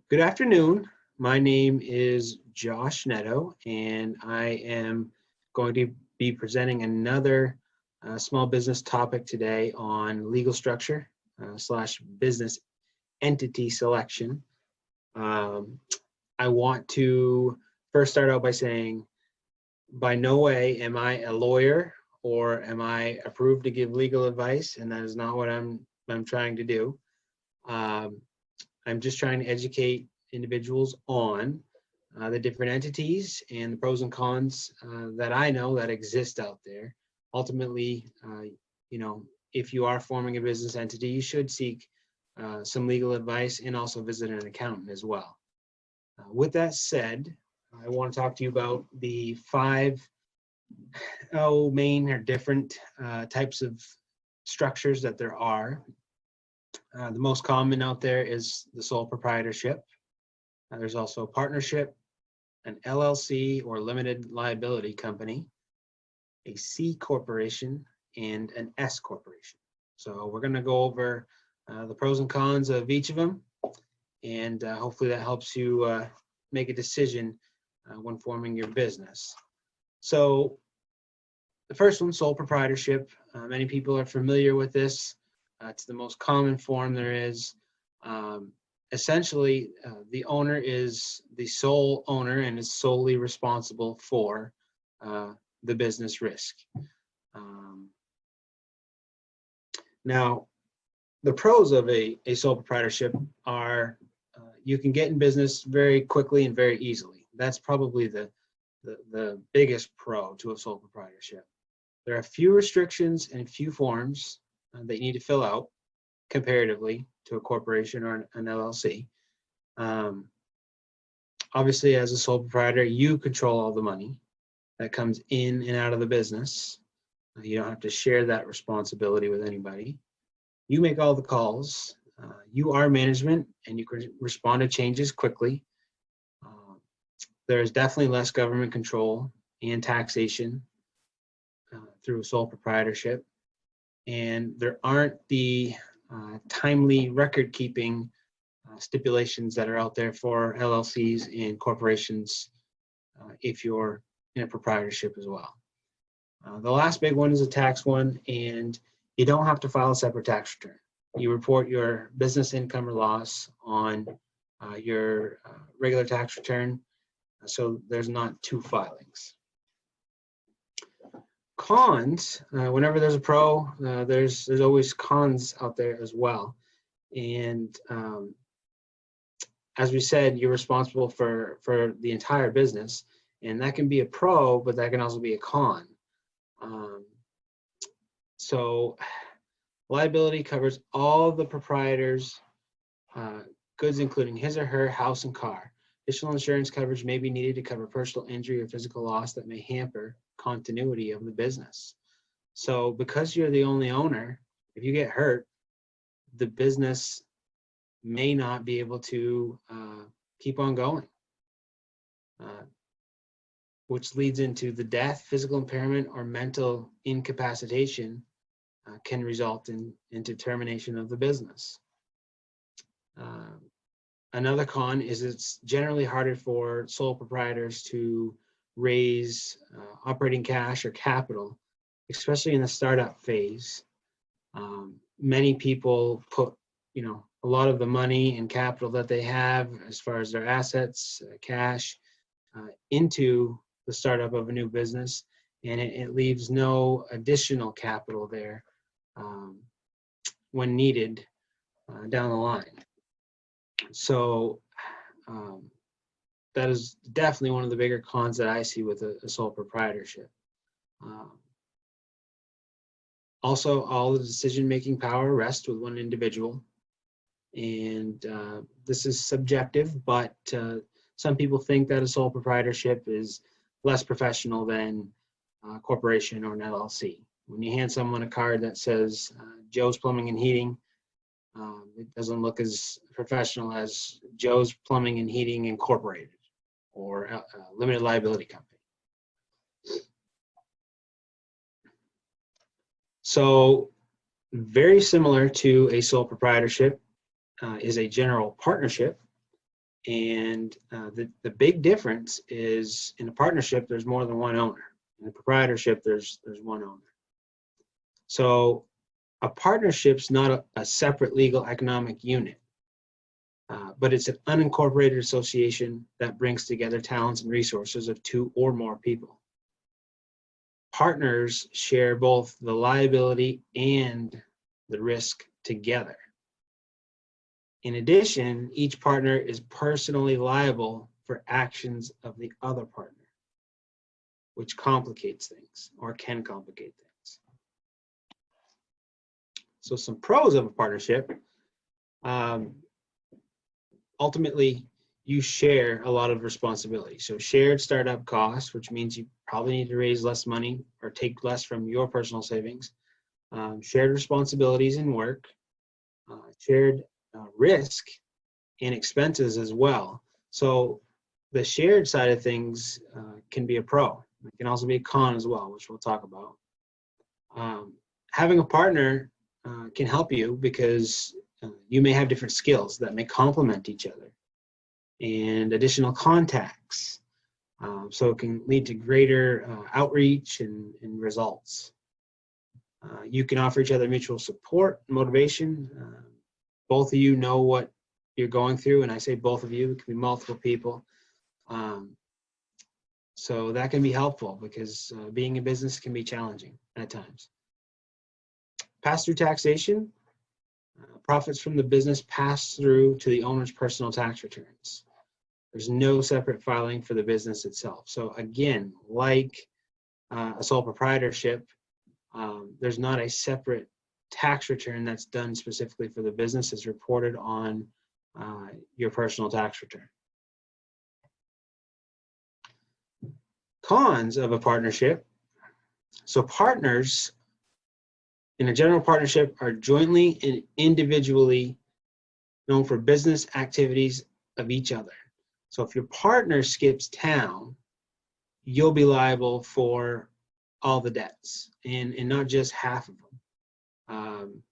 Good afternoon. My name is Josh Nadeau, and I am going to be presenting another small business topic today on legal structure slash business entity selection. I want to first start out by saying, by no way am I a lawyer or am I approved to give legal advice, and that is not what I'm trying to do. I'm just trying to educate individuals on the different entities and the pros and cons that I know that exist out there. Ultimately, if you are forming a business entity, you should seek some legal advice and also visit an accountant as well. With that said, I want to talk to you about the five main or different types of structures that there are. The most common out there is the sole proprietorship. There's also a partnership, an LLC or limited liability company, a C corporation, and an S corporation. So we're going to go over the pros and cons of each of them, and hopefully that helps you make a decision when forming your business. So the first one, sole proprietorship. Many people are familiar with this. It's the most common form there is. Essentially, the owner is the sole owner and is solely responsible for the business risk. Now, the pros of a sole proprietorship are you can get in business very quickly and very easily. That's probably the biggest pro to a sole proprietorship. There are few restrictions and few forms that you need to fill out comparatively to a corporation or an LLC. Obviously, as a sole proprietor, you control all the money that comes in and out of the business. You don't have to share that responsibility with anybody. You make all the calls. You are management, and you can respond to changes quickly. There's definitely less government control and taxation through sole proprietorship. And there aren't the timely record keeping stipulations that are out there for LLCs and corporations if you're in a proprietorship as well. The last big one is a tax one, and you don't have to file a separate tax return. You report your business income or loss on your regular tax return, so there's not two filings. Cons, whenever there's a pro, there's always cons out there as well. And as we said, you're responsible for the entire business, and that can be a pro, but that can also be a con. So liability covers all the proprietor's goods, including his or her house and car. Additional insurance coverage may be needed to cover personal injury or physical loss that may hamper continuity of the business. So because you're the only owner, if you get hurt, the business may not be able to keep on going, which leads into the death, physical impairment, or mental incapacitation can result into termination of the business. Another con is it's generally harder for sole proprietors to raise operating cash or capital, especially in the startup phase. Many people put, a lot of the money and capital that they have as far as their assets, cash, into the startup of a new business, and it leaves no additional capital there when needed down the line. So that is definitely one of the bigger cons that I see with a sole proprietorship. Also, all the decision-making power rests with one individual. And this is subjective, but some people think that a sole proprietorship is less professional than a corporation or an LLC. When you hand someone a card that says Joe's Plumbing and Heating, it doesn't look as professional as Joe's Plumbing and Heating Incorporated or a limited liability company. So very similar to a sole proprietorship is a general partnership. And the big difference is in a partnership, there's more than one owner. In a proprietorship, there's one owner. So a partnership's not a separate legal economic unit, but it's an unincorporated association that brings together talents and resources of two or more people. Partners share both the liability and the risk together. In addition, each partner is personally liable for actions of the other partner, which complicates things or can complicate things. So some pros of a partnership. Ultimately, you share a lot of responsibility. So shared startup costs, which means you probably need to raise less money or take less from your personal savings. Shared responsibilities in work, shared risk and expenses as well. So the shared side of things can be a pro. It can also be a con as well, which we'll talk about. Having a partner can help you because you may have different skills that may complement each other and additional contacts. So it can lead to greater outreach and results. You can offer each other mutual support, motivation. Both of you know what you're going through, and I say both of you, it can be multiple people. So that can be helpful because being in business can be challenging at times. Pass-through taxation. Profits from the business pass through to the owner's personal tax returns. There's no separate filing for the business itself. So again, like a sole proprietorship, there's not a separate tax return that's done specifically for the business. It's reported on your personal tax return. Cons of a partnership. So partners in a general partnership are jointly and individually known for business activities of each other. So if your partner skips town, you'll be liable for all the debts and not just half of them.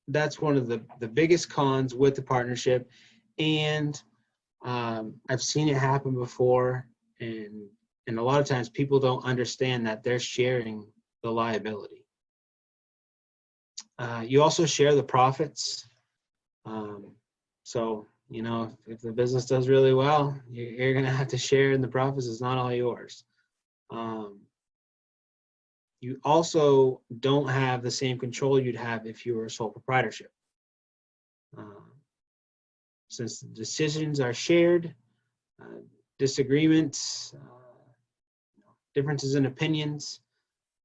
That's one of the biggest cons with the partnership. And I've seen it happen before, and a lot of times people don't understand that they're sharing the liability. You also share the profits. So, you know, if the business does really well, you're going to have to share in the profits. It's not all yours. You also don't have the same control you'd have if you were a sole proprietorship. Since the decisions are shared, disagreements, differences in opinions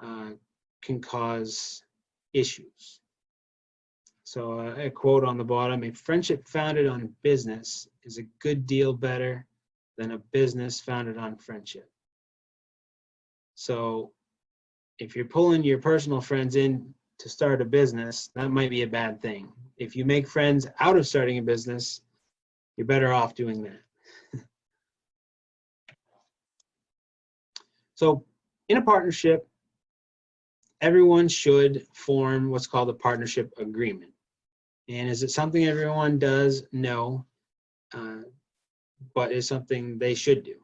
can cause issues. So a quote on the bottom: "A friendship founded on business is a good deal better than a business founded on friendship." So if you're pulling your personal friends in to start a business, that might be a bad thing. If you make friends out of starting a business, you're better off doing that. So in a partnership, everyone should form what's called a partnership agreement. And is it something everyone does? No, but it's something they should do.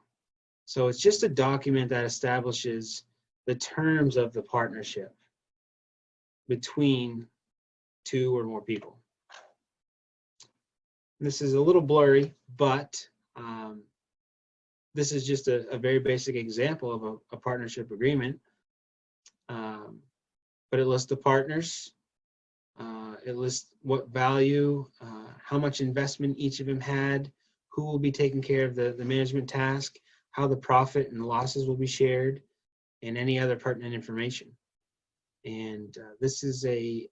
So it's just a document that establishes the terms of the partnership between two or more people. This is a little blurry, but this is just a very basic example of a partnership agreement. But it lists the partners, it lists what value, how much investment each of them had, who will be taking care of the management task, how the profit and losses will be shared, and any other pertinent information. And this is a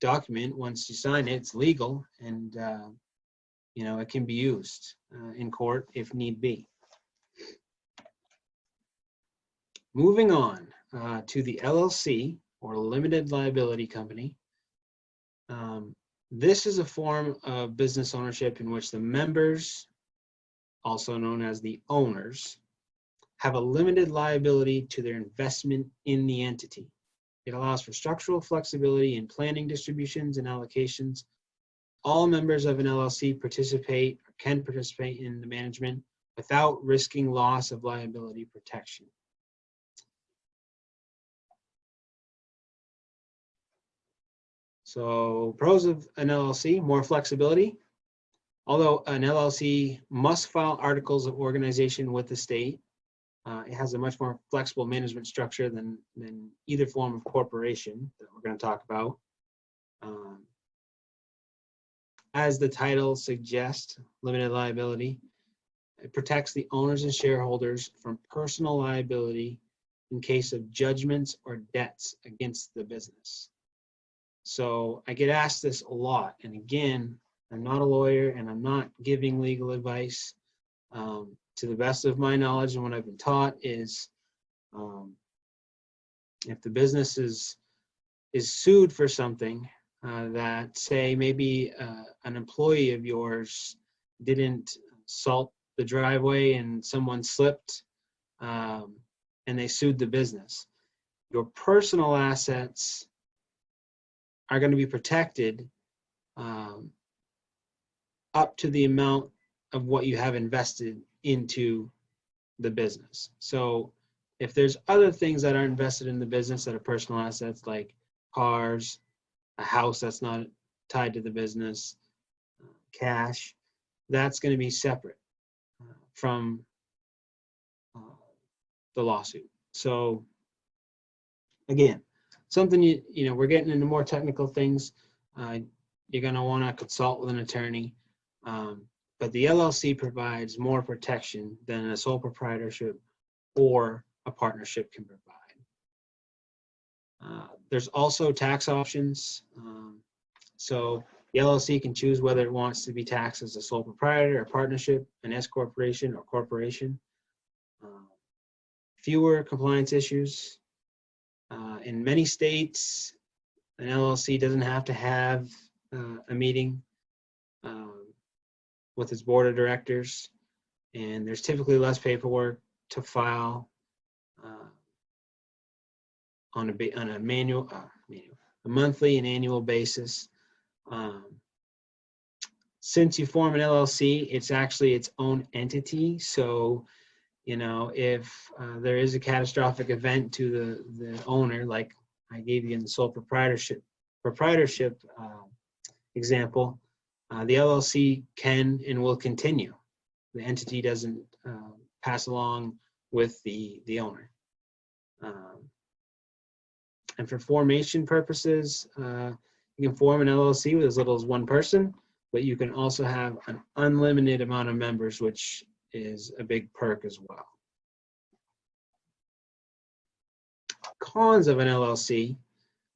document. Once you sign it, it's legal, and you know, it can be used in court if need be. Moving on to the LLC, or Limited Liability Company. This is a form of business ownership in which the members, also known as the owners, have a limited liability to their investment in the entity. It allows for structural flexibility in planning distributions and allocations all members of an LLC participate or can participate in the management without risking loss of liability protection. So pros of an LLC, more flexibility. Although an LLC must file articles of organization with the state, it has a much more flexible management structure than either form of corporation that we're going to talk about. As the title suggests, limited liability, it protects the owners and shareholders from personal liability in case of judgments or debts against the business. So I get asked this a lot, and again, I'm not a lawyer and I'm not giving legal advice. To the best of my knowledge and what I've been taught is, if the business is sued for something that, say, maybe an employee of yours didn't salt the driveway and someone slipped, and they sued the business, your personal assets are going to be protected up to the amount of what you have invested into the business. So if there's other things that are invested in the business that are personal assets, like cars, a house that's not tied to the business, cash, that's going to be separate from the lawsuit. So again, something you know, we're getting into more technical things. You're going to want to consult with an attorney. But the LLC provides more protection than a sole proprietorship or a partnership can provide. There's also tax options. So the LLC can choose whether it wants to be taxed as a sole proprietor, a partnership, an S corporation, or corporation. Fewer compliance issues. In many states, an LLC doesn't have to have a meeting with its board of directors, and there's typically less paperwork to file on a monthly and annual basis. Since you form an LLC, it's actually its own entity. So, you know, if there is a catastrophic event to the owner, like I gave you in the sole proprietorship example, the LLC can and will continue. The entity doesn't pass along with the owner. And for formation purposes, you can form an LLC with as little as one person, but you can also have an unlimited amount of members, which is a big perk as well. Cons of an LLC.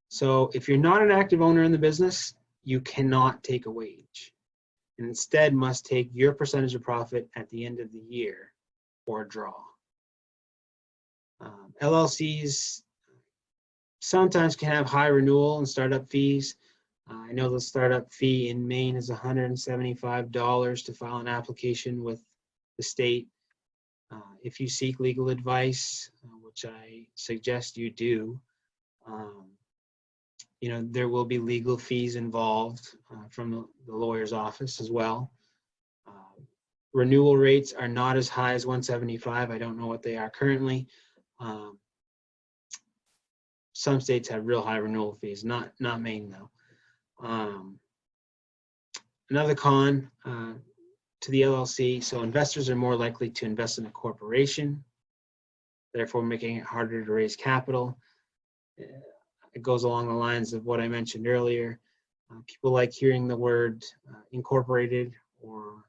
So if you're not an active owner in the business, you cannot take a wage, and instead must take your percentage of profit at the end of the year or draw. LLCs sometimes can have high renewal and startup fees. I know the startup fee in Maine is $175 to file an application with the state. If you seek legal advice, which I suggest you do, you know, there will be legal fees involved from the lawyer's office as well. Renewal rates are not as high as $175. I don't know what they are currently. Some states have real high renewal fees, not Maine though. Another con to the LLC, so investors are more likely to invest in a corporation, therefore making it harder to raise capital. It goes along the lines of what I mentioned earlier. People like hearing the word incorporated or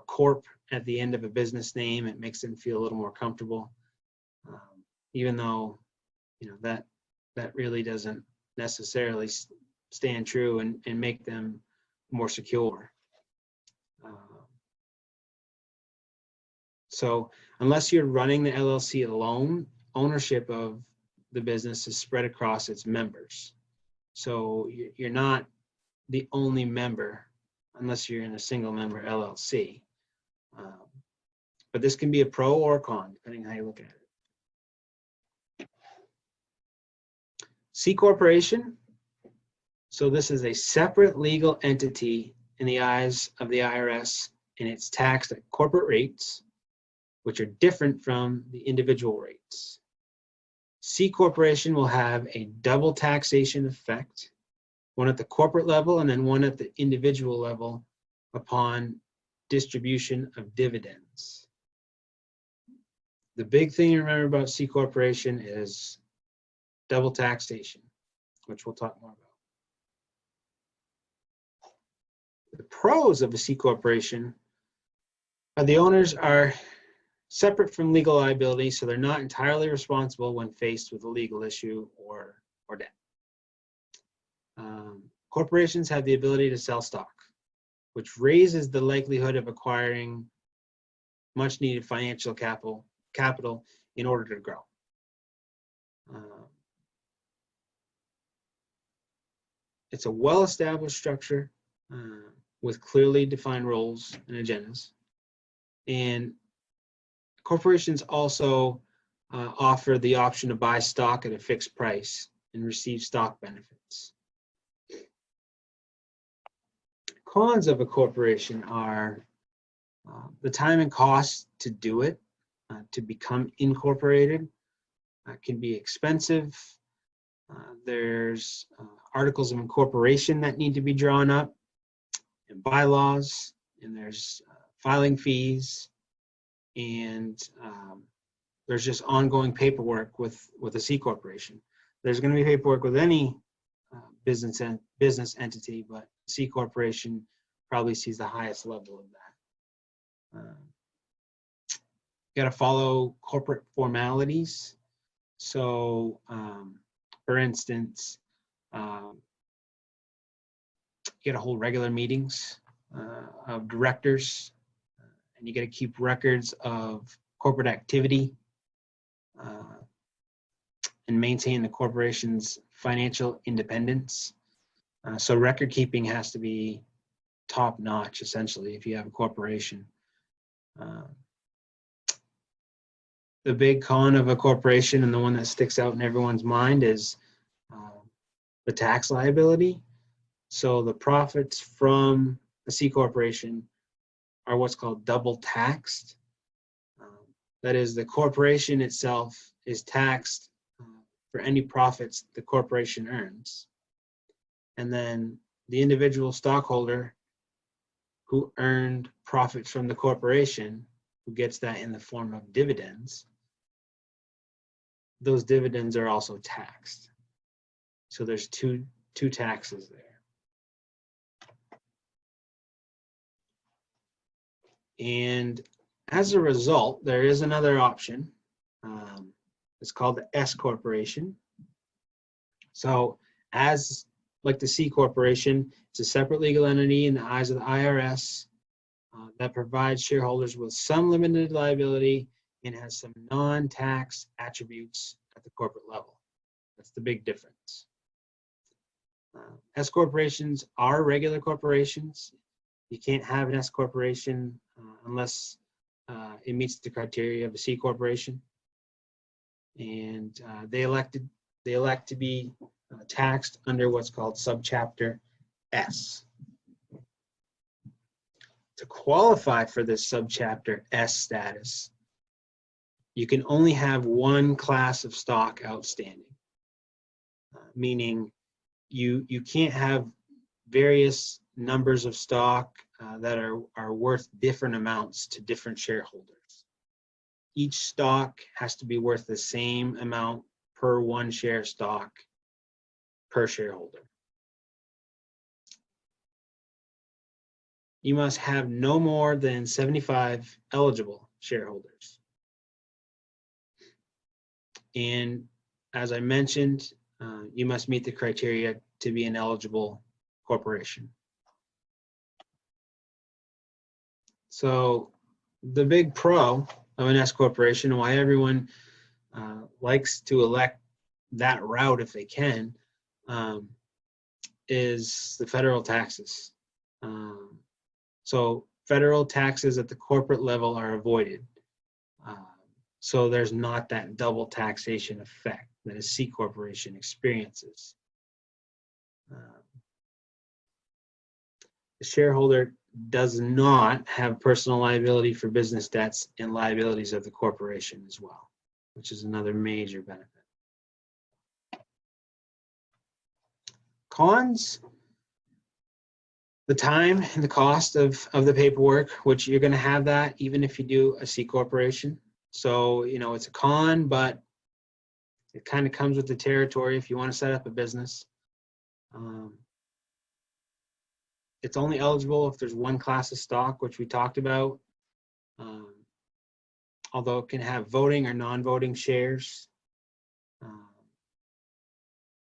corp at the end of a business name. It makes them feel a little more comfortable, even though, you know, that really doesn't necessarily stand true and make them more secure. So unless you're running the LLC alone, ownership of the business is spread across its members. So you're not the only member unless you're in a single member LLC. But this can be a pro or a con, depending on how you look at it. C corporation. So this is a separate legal entity in the eyes of the IRS, and it's taxed at corporate rates, which are different from the individual rates. C corporation will have a double taxation effect, one at the corporate level and then one at the individual level upon distribution of dividends. The big thing to remember about C corporation is double taxation, which we'll talk more about. The pros of a C corporation are the owners are separate from legal liability, so they're not entirely responsible when faced with a legal issue or debt. Corporations have the ability to sell stock, which raises the likelihood of acquiring much needed financial capital in order to grow. It's a well-established structure with clearly defined roles and agendas. And corporations also offer the option to buy stock at a fixed price and receive stock benefits. Cons of a corporation are the time and cost to do it, to become incorporated, can be expensive. There's articles of incorporation that need to be drawn up, and bylaws, and there's filing fees, and there's just ongoing paperwork with a C corporation. There's going to be paperwork with any business entity, but C corporation probably sees the highest level of that. You got to follow corporate formalities. So, for instance, you got to hold regular meetings of directors, and you got to keep records of corporate activity and maintain the corporation's financial independence. So record keeping has to be top notch, essentially, if you have a corporation. The big con of a corporation, and the one that sticks out in everyone's mind, is the tax liability. So the profits from a C corporation are what's called double taxed. That is, the corporation itself is taxed for any profits the corporation earns. And then the individual stockholder who earned profits from the corporation, who gets that in the form of dividends, those dividends are also taxed. So there's two taxes there. And as a result, there is another option. It's called the S corporation. So as like the C corporation, it's a separate legal entity in the eyes of the IRS that provides shareholders with some limited liability and has some non-tax attributes at the corporate level. That's the big difference. S corporations are regular corporations. You can't have an S corporation unless it meets the criteria of a C corporation. And they elect to be taxed under what's called subchapter S. To qualify for this subchapter S status, you can only have one class of stock outstanding, meaning you can't have various numbers of stock that are worth different amounts to different shareholders. Each stock has to be worth the same amount per one share stock per shareholder. You must have no more than 75 eligible shareholders. And as I mentioned, you must meet the criteria to be an eligible corporation. So the big pro of an S corporation, and why everyone likes to elect that route if they can, is the federal taxes. So federal taxes at the corporate level are avoided. So there's not that double taxation effect that a C corporation experiences. The shareholder does not have personal liability for business debts and liabilities of the corporation as well, which is another major benefit. Cons, the time and the cost of the paperwork, which you're going to have that even if you do a C corporation. So, you know, it's a con, but it kind of comes with the territory if you want to set up a business. It's only eligible if there's one class of stock, which we talked about. Although it can have voting or non-voting shares.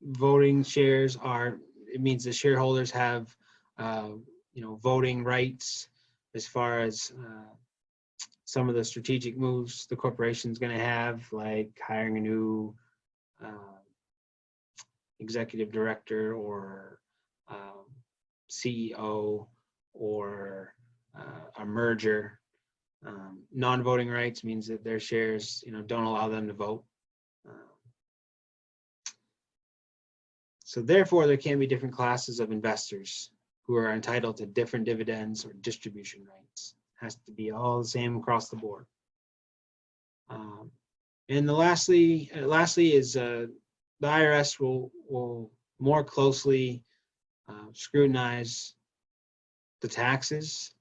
Voting shares are, it means the shareholders have, you know, voting rights as far as some of the strategic moves the corporation's going to have, like hiring a new executive director or CEO or a merger. Non-voting rights means that their shares, you know, don't allow them to vote. So therefore, there can be different classes of investors who are entitled to different dividends or distribution rights. It has to be all the same across the board. And lastly is the IRS will more closely scrutinize the taxes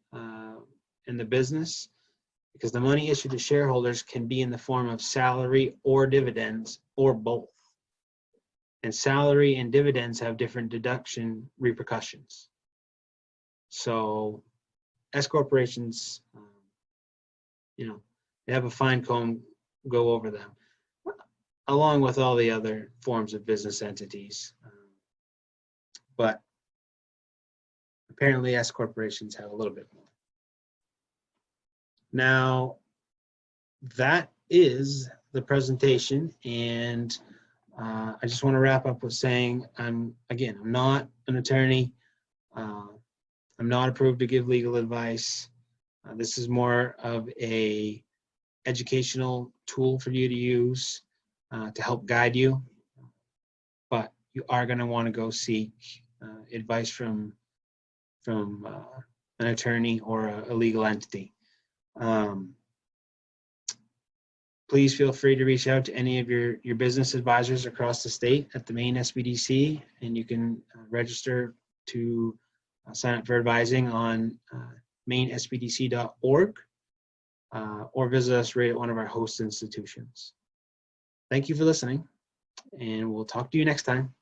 in the business, because the money issued to shareholders can be in the form of salary or dividends or both. And salary and dividends have different deduction repercussions. So S corporations, you know, they have a fine comb go over them, along with all the other forms of business entities. But apparently S corporations have a little bit more. Now, that is the presentation, and I just want to wrap up with saying I'm not an attorney. I'm not approved to give legal advice. This is more of a educational tool for you to use to help guide you. But you are going to want to go seek advice from an attorney or a legal entity. Please feel free to reach out to any of your business advisors across the state at the Maine SBDC, and you can register to sign up for advising on mainesbdc.org or visit us right at one of our host institutions. Thank you for listening, and we'll talk to you next time.